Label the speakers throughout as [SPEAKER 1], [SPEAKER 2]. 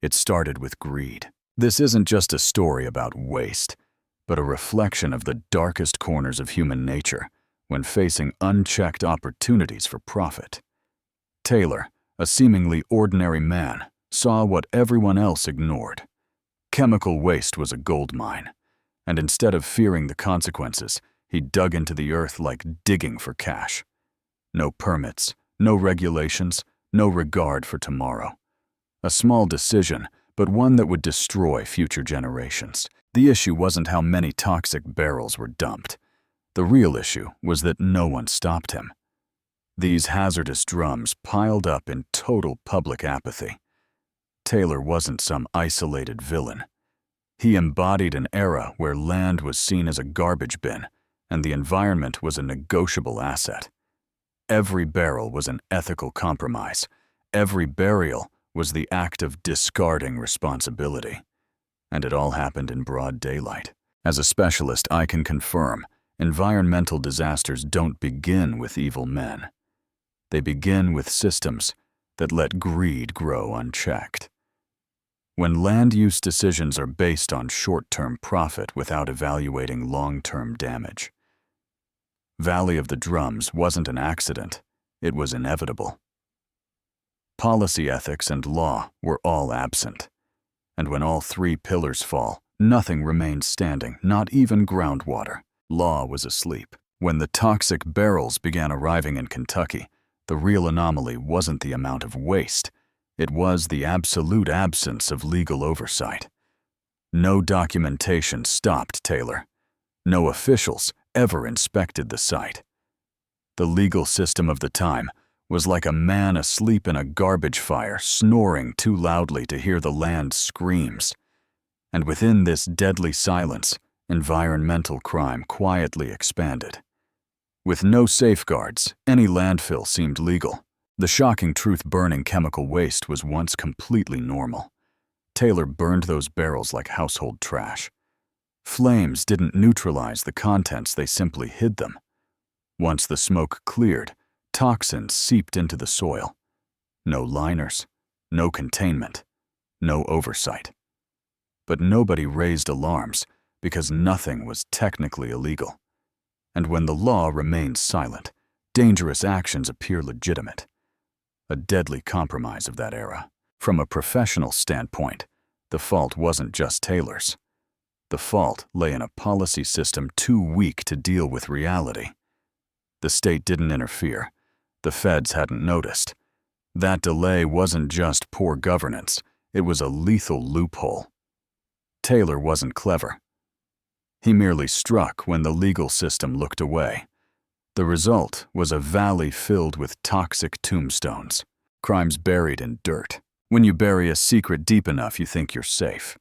[SPEAKER 1] It started with greed. This isn't just a story about waste, but a reflection of the darkest corners of human nature when facing unchecked opportunities for profit. Taylor, a seemingly ordinary man, saw what everyone else ignored. Chemical waste was a gold mine, and instead of fearing the consequences, he dug into the earth like digging for cash. No permits, no regulations, no regard for tomorrow. A small decision, but one that would destroy future generations. The issue wasn't how many toxic barrels were dumped. The real issue was that no one stopped him. These hazardous drums piled up in total public apathy. Taylor wasn't some isolated villain. He embodied an era where land was seen as a garbage bin, and the environment was a negotiable asset. Every barrel was an ethical compromise. Every burial was the act of discarding responsibility. And it all happened in broad daylight. As a specialist, I can confirm, environmental disasters don't begin with evil men. They begin with systems that let greed grow unchecked. When land use decisions are based on short-term profit without evaluating long-term damage. Valley of the Drums wasn't an accident, it was inevitable. Policy ethics and law were all absent. And when all three pillars fall, nothing remains standing, not even groundwater. Law was asleep. When the toxic barrels began arriving in Kentucky, the real anomaly wasn't the amount of waste, it was the absolute absence of legal oversight. No documentation stopped Taylor. No officials ever inspected the site. The legal system of the time was like a man asleep in a garbage fire, snoring too loudly to hear the land's screams. And within this deadly silence, environmental crime quietly expanded. With no safeguards, any landfill seemed legal. The shocking truth: burning chemical waste was once completely normal. Taylor burned those barrels like household trash. Flames didn't neutralize the contents, they simply hid them. Once the smoke cleared, toxins seeped into the soil. No liners, no containment, no oversight. But nobody raised alarms because nothing was technically illegal. And when the law remains silent, dangerous actions appear legitimate. A deadly compromise of that era. From a professional standpoint, the fault wasn't just Taylor's. The fault lay in a policy system too weak to deal with reality. The state didn't interfere. The feds hadn't noticed. That delay wasn't just poor governance, it was a lethal loophole. Taylor wasn't clever. He merely struck when the legal system looked away. The result was a valley filled with toxic tombstones, crimes buried in dirt. When you bury a secret deep enough, you think you're safe.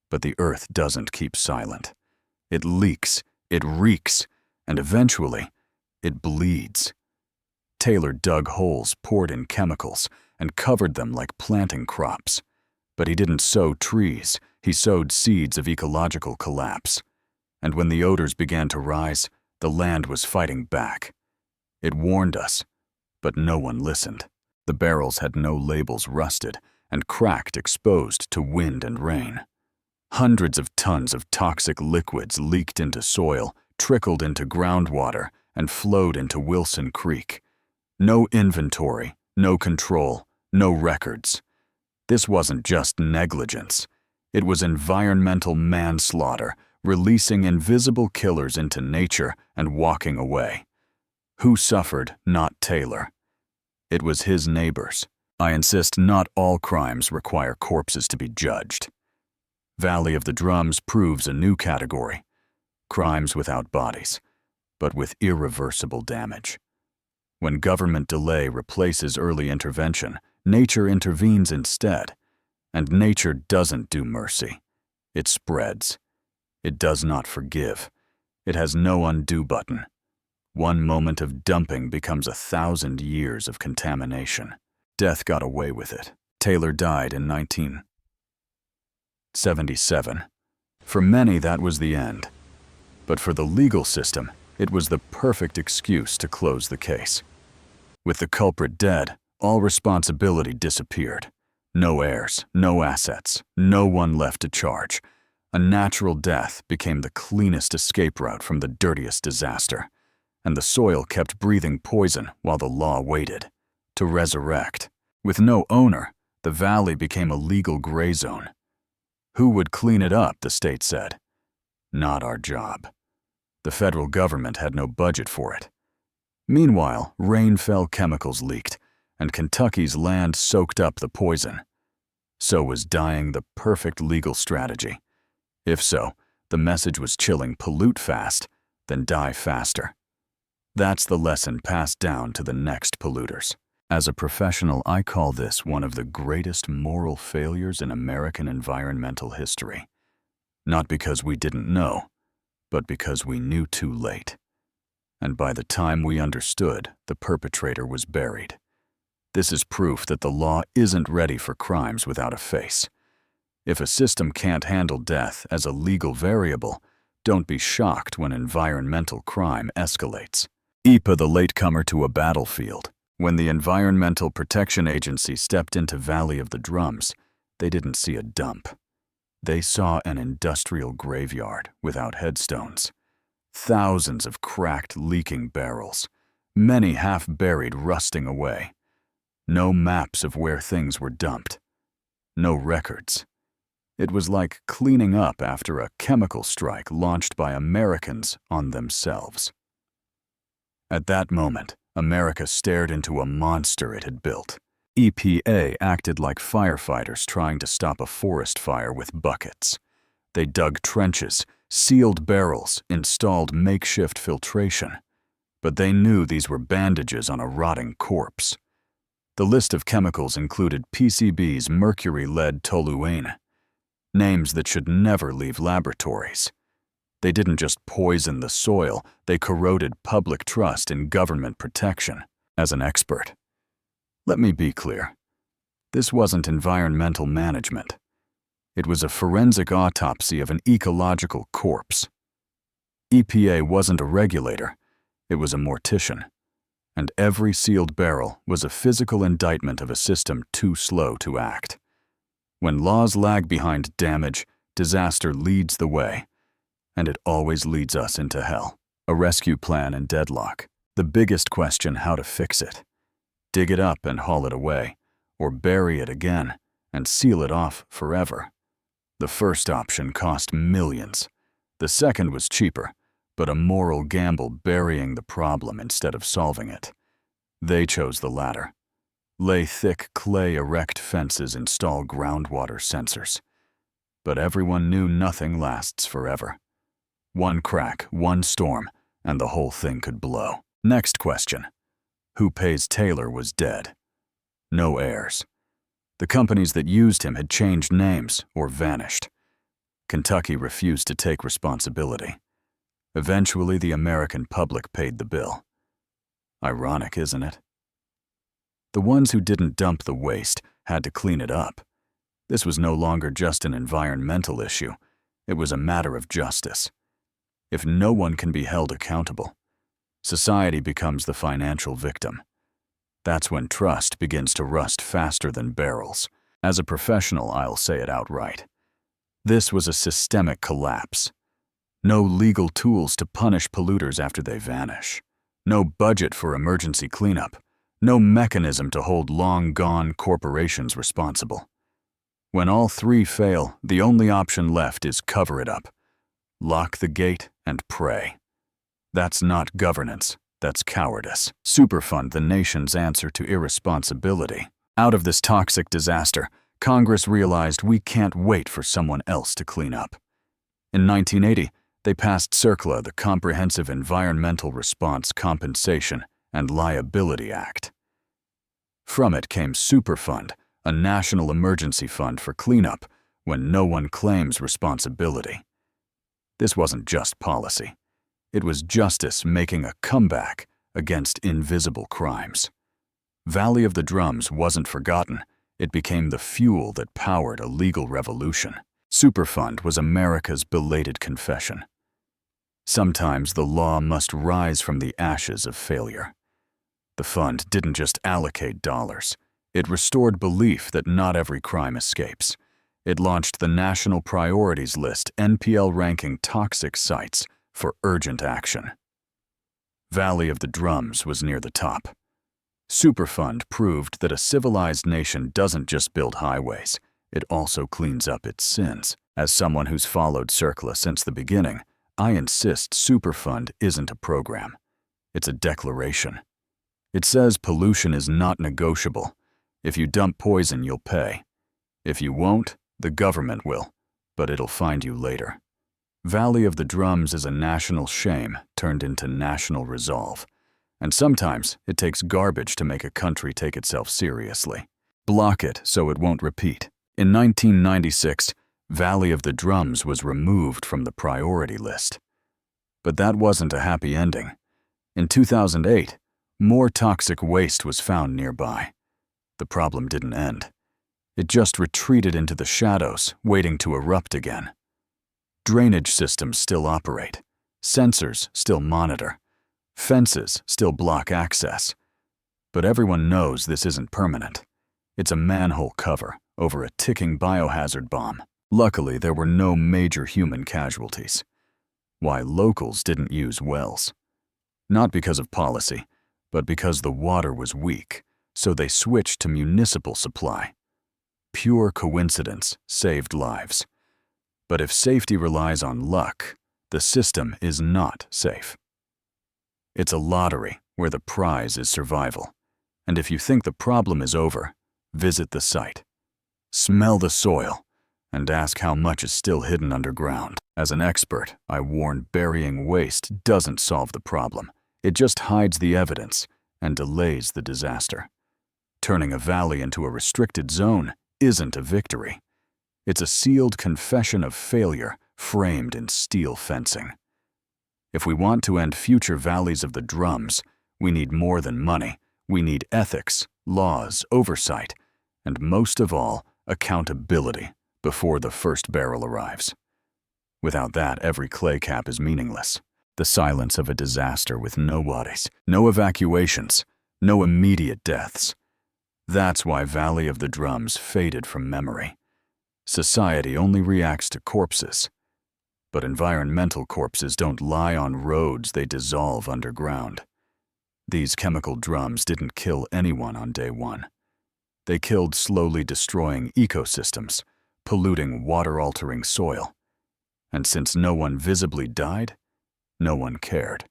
[SPEAKER 1] But the earth doesn't keep silent. It leaks, it reeks, and eventually, it bleeds. Taylor dug holes, poured in chemicals, and covered them like planting crops. But he didn't sow trees, he sowed seeds of ecological collapse. And when the odors began to rise, the land was fighting back. It warned us, but no one listened. The barrels had no labels, rusted, and cracked, exposed to wind and rain. Hundreds of tons of toxic liquids leaked into soil, trickled into groundwater, and flowed into Wilson Creek. No inventory, no control, no records. This wasn't just negligence. It was environmental manslaughter, releasing invisible killers into nature and walking away. Who suffered? Not Taylor. It was his neighbors. I insist not all crimes require corpses to be judged. Valley of the Drums proves a new category. Crimes without bodies, but with irreversible damage. When government delay replaces early intervention, nature intervenes instead. And nature doesn't do mercy. It spreads. It does not forgive. It has no undo button. One moment of dumping becomes 1,000 years of contamination. Death got away with it. Taylor died in 1977. For many, that was the end. But for the legal system, it was the perfect excuse to close the case. With the culprit dead, all responsibility disappeared. No heirs, no assets, no one left to charge. A natural death became the cleanest escape route from the dirtiest disaster, and the soil kept breathing poison while the law waited to resurrect. With no owner, the valley became a legal gray zone. Who would clean it up, the state said. Not our job. The federal government had no budget for it. Meanwhile, rain-fell chemicals leaked, and Kentucky's land soaked up the poison. So was dying the perfect legal strategy. If so, the message was chilling: pollute fast, then die faster. That's the lesson passed down to the next polluters. As a professional, I call this one of the greatest moral failures in American environmental history. Not because we didn't know, but because we knew too late. And by the time we understood, the perpetrator was buried. This is proof that the law isn't ready for crimes without a face. If a system can't handle death as a legal variable, don't be shocked when environmental crime escalates. EPA, the latecomer to a battlefield. When the Environmental Protection Agency stepped into Valley of the Drums, they didn't see a dump. They saw an industrial graveyard without headstones. Thousands of cracked, leaking barrels, many half-buried, rusting away. No maps of where things were dumped. No records. It was like cleaning up after a chemical strike launched by Americans on themselves. At that moment, America stared into a monster it had built. EPA acted like firefighters trying to stop a forest fire with buckets. They dug trenches, sealed barrels, installed makeshift filtration. But they knew these were bandages on a rotting corpse. The list of chemicals included PCBs, mercury, lead, toluene. Names that should never leave laboratories. They didn't just poison the soil, they corroded public trust in government protection. As an expert, let me be clear. This wasn't environmental management. It was a forensic autopsy of an ecological corpse. EPA wasn't a regulator, it was a mortician. And every sealed barrel was a physical indictment of a system too slow to act. When laws lag behind damage, disaster leads the way. And it always leads us into hell. A rescue plan and deadlock. The biggest question: how to fix it. Dig it up and haul it away, or bury it again and seal it off forever. The first option cost millions. The second was cheaper, but a moral gamble, burying the problem instead of solving it. They chose the latter. Lay thick clay, erect fences, install groundwater sensors. But everyone knew nothing lasts forever. One crack, one storm, and the whole thing could blow. Next question. Who pays Taylor was dead. No heirs. The companies that used him had changed names or vanished. Kentucky refused to take responsibility. Eventually, the American public paid the bill. Ironic, isn't it? The ones who didn't dump the waste had to clean it up. This was no longer just an environmental issue. It was a matter of justice. If no one can be held accountable, society becomes the financial victim. That's when trust begins to rust faster than barrels. As a professional, I'll say it outright. This was a systemic collapse. No legal tools to punish polluters after they vanish. No budget for emergency cleanup. No mechanism to hold long-gone corporations responsible. When all three fail, the only option left is cover it up. Lock the gate and pray. That's not governance, that's cowardice. Superfund, the nation's answer to irresponsibility. Out of this toxic disaster, Congress realized we can't wait for someone else to clean up. In 1980, they passed CERCLA, the Comprehensive Environmental Response, Compensation, and Liability Act. From it came Superfund, a national emergency fund for cleanup when no one claims responsibility. This wasn't just policy. It was justice making a comeback against invisible crimes. Valley of the Drums wasn't forgotten. It became the fuel that powered a legal revolution. Superfund was America's belated confession. Sometimes the law must rise from the ashes of failure. The fund didn't just allocate dollars. It restored belief that not every crime escapes. It launched the National Priorities List, NPL, ranking toxic sites for urgent action. Valley of the Drums was near the top. Superfund proved that a civilized nation doesn't just build highways, it also cleans up its sins. As someone who's followed CERCLA since the beginning, I insist Superfund isn't a program. It's a declaration. It says pollution is not negotiable. If you dump poison, you'll pay. If you won't, the government will, but it'll find you later. Valley of the Drums is a national shame turned into national resolve. And sometimes it takes garbage to make a country take itself seriously. Block it so it won't repeat. In 1996, Valley of the Drums was removed from the priority list. But that wasn't a happy ending. In 2008, more toxic waste was found nearby. The problem didn't end. It just retreated into the shadows, waiting to erupt again. Drainage systems still operate. Sensors still monitor. Fences still block access. But everyone knows this isn't permanent. It's a manhole cover over a ticking biohazard bomb. Luckily, there were no major human casualties. Why locals didn't use wells? Not because of policy, but because the water was weak, so they switched to municipal supply. Pure coincidence saved lives. But if safety relies on luck, the system is not safe. It's a lottery where the prize is survival. And if you think the problem is over, visit the site. Smell the soil and ask how much is still hidden underground. As an expert, I warn burying waste doesn't solve the problem. It just hides the evidence and delays the disaster. Turning a valley into a restricted zone isn't a victory. It's a sealed confession of failure framed in steel fencing. If we want to end future valleys of the drums, we need more than money. We need ethics, laws, oversight, and most of all, accountability before the first barrel arrives. Without that, every clay cap is meaningless. The silence of a disaster with no bodies, no evacuations, no immediate deaths. That's why Valley of the Drums faded from memory. Society only reacts to corpses. But environmental corpses don't lie on roads, they dissolve underground. These chemical drums didn't kill anyone on day one. They killed slowly destroying ecosystems, polluting water-altering soil. And since no one visibly died, no one cared.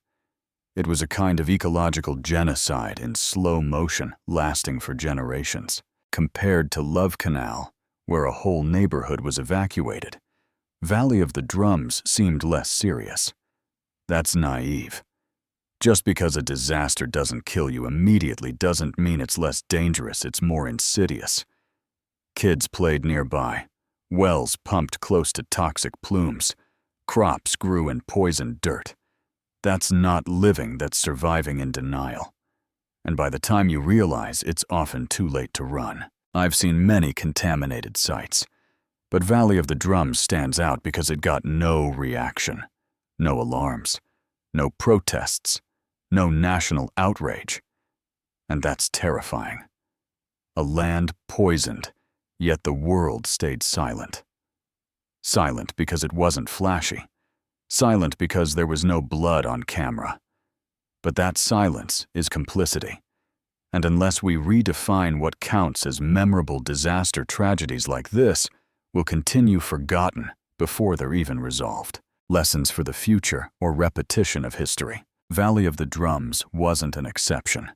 [SPEAKER 1] It was a kind of ecological genocide in slow motion, lasting for generations. Compared to Love Canal, where a whole neighborhood was evacuated, Valley of the Drums seemed less serious. That's naive. Just because a disaster doesn't kill you immediately doesn't mean it's less dangerous, it's more insidious. Kids played nearby. Wells pumped close to toxic plumes. Crops grew in poisoned dirt. That's not living, that's surviving in denial. And by the time you realize, it's often too late to run. I've seen many contaminated sites, but Valley of the Drums stands out because it got no reaction, no alarms, no protests, no national outrage. And that's terrifying. A land poisoned, yet the world stayed silent. Silent because it wasn't flashy. Silent because there was no blood on camera. But that silence is complicity. And unless we redefine what counts as memorable disaster tragedies like this, will continue forgotten before they're even resolved. Lessons for the future or repetition of history. Valley of the Drums wasn't an exception.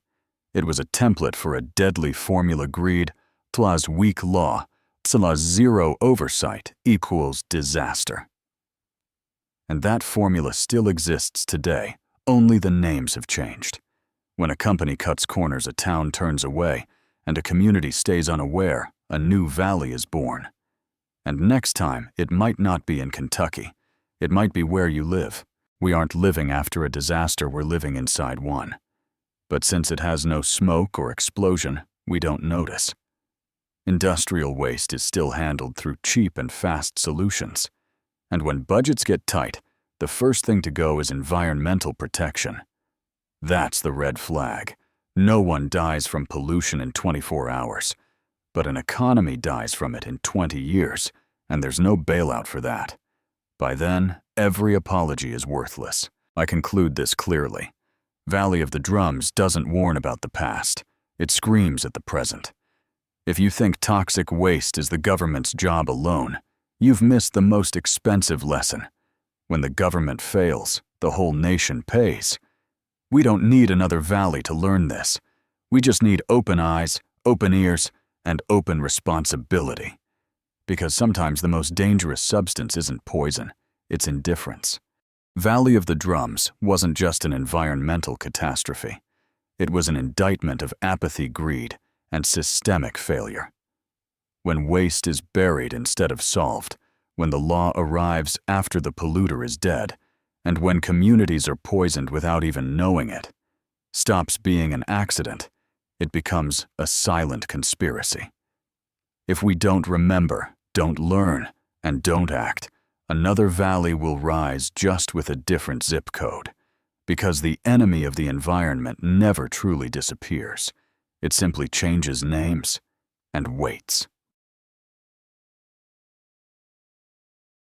[SPEAKER 1] It was a template for a deadly formula: greed plus weak law plus zero oversight equals disaster. And that formula still exists today, only the names have changed. When a company cuts corners, a town turns away, and a community stays unaware, a new valley is born. And next time, it might not be in Kentucky. It might be where you live. We aren't living after a disaster, we're living inside one. But since it has no smoke or explosion, we don't notice. Industrial waste is still handled through cheap and fast solutions. And when budgets get tight, the first thing to go is environmental protection. That's the red flag, No one dies from pollution in 24 hours, but an economy dies from it in 20 years, and there's no bailout for that. By then, every apology is worthless. I conclude this clearly. Valley of the Drums doesn't warn about the past. It screams at the present. If you think toxic waste is the government's job alone, you've missed the most expensive lesson. When the government fails, the whole nation pays. We don't need another valley to learn this. We just need open eyes, open ears, and open responsibility. Because sometimes the most dangerous substance isn't poison, it's indifference. Valley of the Drums wasn't just an environmental catastrophe. It was an indictment of apathy, greed, and systemic failure. When waste is buried instead of solved, when the law arrives after the polluter is dead, and when communities are poisoned without even knowing it, stops being an accident, it becomes a silent conspiracy. If we don't remember, don't learn, and don't act, another valley will rise just with a different zip code. Because the enemy of the environment never truly disappears. It simply changes names and waits.